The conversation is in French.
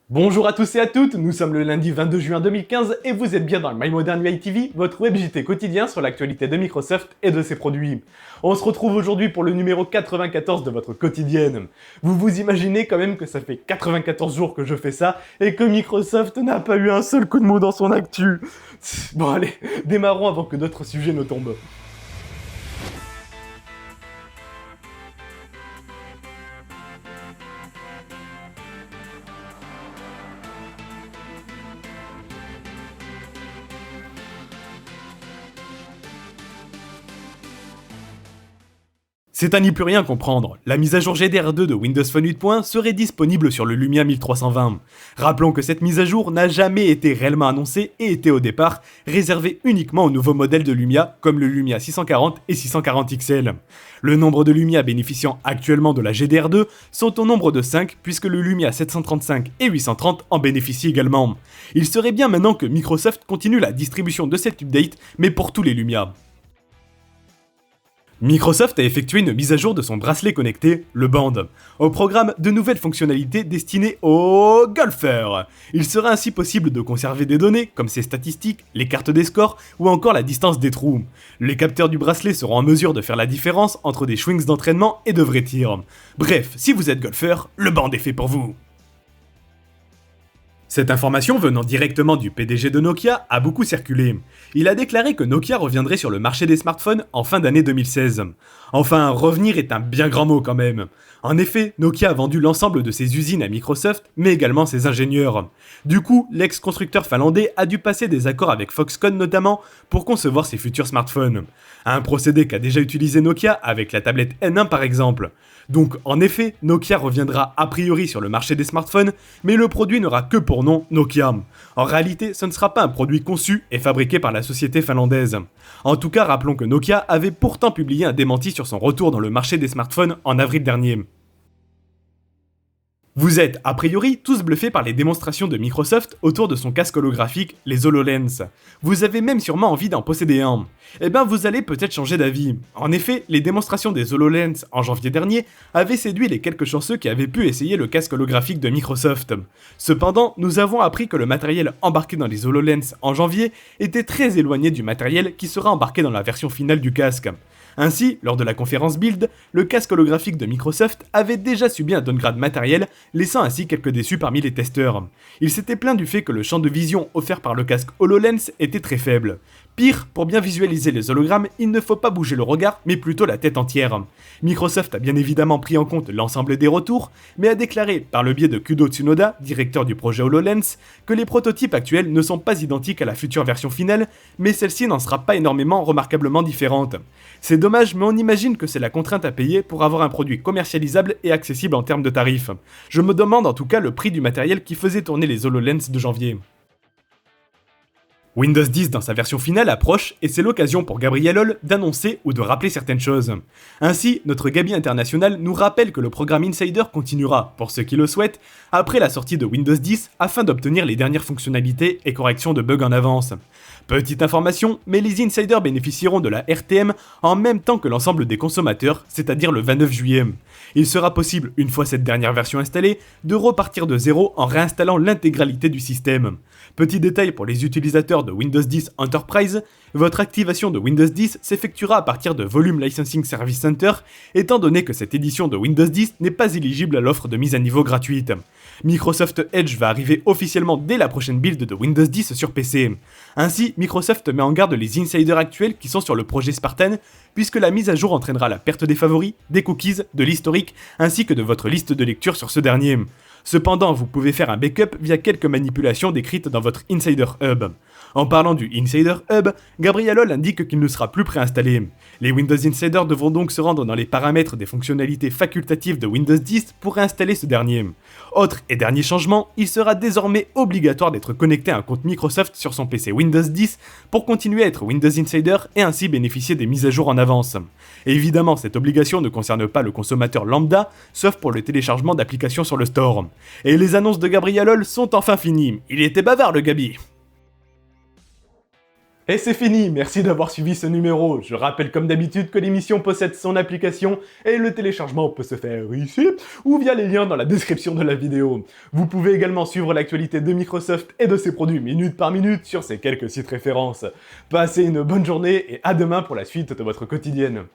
Bonjour à tous et à toutes, nous sommes le lundi 22 juin 2015 et vous êtes bien dans le My Modern UI TV, votre web JT quotidien sur l'actualité de Microsoft et de ses produits. On se retrouve aujourd'hui pour le numéro 94 de votre quotidienne. Vous vous imaginez quand même que ça fait 94 jours que je fais ça et que Microsoft n'a pas eu un seul coup de mou dans son actu. Bon allez, démarrons avant que d'autres sujets ne tombent. C'est à n'y plus rien comprendre, la mise à jour GDR2 de Windows Phone 8.1 serait disponible sur le Lumia 1320. Rappelons que cette mise à jour n'a jamais été réellement annoncée et était au départ réservée uniquement aux nouveaux modèles de Lumia comme le Lumia 640 et 640 XL. Le nombre de Lumia bénéficiant actuellement de la GDR2 sont au nombre de 5 puisque le Lumia 735 et 830 en bénéficient également. Il serait bien maintenant que Microsoft continue la distribution de cet update mais pour tous les Lumia. Microsoft a effectué une mise à jour de son bracelet connecté, le Band, au programme de nouvelles fonctionnalités destinées aux golfeurs. Il sera ainsi possible de conserver des données comme ses statistiques, les cartes des scores ou encore la distance des trous. Les capteurs du bracelet seront en mesure de faire la différence entre des swings d'entraînement et de vrais tirs. Bref, si vous êtes golfeur, le Band est fait pour vous. Cette information venant directement du PDG de Nokia a beaucoup circulé. Il a déclaré que Nokia reviendrait sur le marché des smartphones en fin d'année 2016. Enfin, revenir est un bien grand mot quand même. En effet, Nokia a vendu l'ensemble de ses usines à Microsoft, mais également ses ingénieurs. Du coup, l'ex-constructeur finlandais a dû passer des accords avec Foxconn notamment pour concevoir ses futurs smartphones. Un procédé qu'a déjà utilisé Nokia avec la tablette N1 par exemple. Donc en effet, Nokia reviendra a priori sur le marché des smartphones, mais le produit n'aura que pour nom Nokia. En réalité, ce ne sera pas un produit conçu et fabriqué par la société finlandaise. En tout cas, rappelons que Nokia avait pourtant publié un démenti sur son retour dans le marché des smartphones en avril dernier. Vous êtes, a priori, tous bluffés par les démonstrations de Microsoft autour de son casque holographique, les HoloLens. Vous avez même sûrement envie d'en posséder un. Eh ben, vous allez peut-être changer d'avis. En effet, les démonstrations des HoloLens en janvier dernier avaient séduit les quelques chanceux qui avaient pu essayer le casque holographique de Microsoft. Cependant, nous avons appris que le matériel embarqué dans les HoloLens en janvier était très éloigné du matériel qui sera embarqué dans la version finale du casque. Ainsi, lors de la conférence Build, le casque holographique de Microsoft avait déjà subi un downgrade matériel, laissant ainsi quelques déçus parmi les testeurs. Il s'était plaint du fait que le champ de vision offert par le casque HoloLens était très faible. Pire, pour bien visualiser les hologrammes, il ne faut pas bouger le regard, mais plutôt la tête entière. Microsoft a bien évidemment pris en compte l'ensemble des retours, mais a déclaré, par le biais de Kudo Tsunoda, directeur du projet HoloLens, que les prototypes actuels ne sont pas identiques à la future version finale, mais celle-ci n'en sera pas énormément remarquablement différente. C'est dommage, mais on imagine que c'est la contrainte à payer pour avoir un produit commercialisable et accessible en termes de tarifs. Je me demande en tout cas le prix du matériel qui faisait tourner les HoloLens de janvier. Windows 10 dans sa version finale approche et c'est l'occasion pour Gabriel Holl d'annoncer ou de rappeler certaines choses. Ainsi, notre Gabi international nous rappelle que le programme Insider continuera, pour ceux qui le souhaitent, après la sortie de Windows 10 afin d'obtenir les dernières fonctionnalités et corrections de bugs en avance. Petite information, mais les insiders bénéficieront de la RTM en même temps que l'ensemble des consommateurs, c'est-à-dire le 29 juillet. Il sera possible, une fois cette dernière version installée, de repartir de zéro en réinstallant l'intégralité du système. Petit détail pour les utilisateurs de Windows 10 Enterprise, votre activation de Windows 10 s'effectuera à partir de Volume Licensing Service Center, étant donné que cette édition de Windows 10 n'est pas éligible à l'offre de mise à niveau gratuite. Microsoft Edge va arriver officiellement dès la prochaine build de Windows 10 sur PC. Ainsi, Microsoft met en garde les insiders actuels qui sont sur le projet Spartan, puisque la mise à jour entraînera la perte des favoris, des cookies, de l'historique, ainsi que de votre liste de lecture sur ce dernier. Cependant, vous pouvez faire un backup via quelques manipulations décrites dans votre Insider Hub. En parlant du Insider Hub, Gabriel Holl indique qu'il ne sera plus préinstallé. Les Windows Insider devront donc se rendre dans les paramètres des fonctionnalités facultatives de Windows 10 pour réinstaller ce dernier. Autre et dernier changement, il sera désormais obligatoire d'être connecté à un compte Microsoft sur son PC Windows 10 pour continuer à être Windows Insider et ainsi bénéficier des mises à jour en avance. Évidemment, cette obligation ne concerne pas le consommateur lambda, sauf pour le téléchargement d'applications sur le store. Et les annonces de Gabriel Holl sont enfin finies. Il était bavard le Gabi. Et c'est fini, merci d'avoir suivi ce numéro. Je rappelle comme d'habitude que l'émission possède son application et le téléchargement peut se faire ici ou via les liens dans la description de la vidéo. Vous pouvez également suivre l'actualité de Microsoft et de ses produits minute par minute sur ces quelques sites références. Passez une bonne journée et à demain pour la suite de votre quotidienne.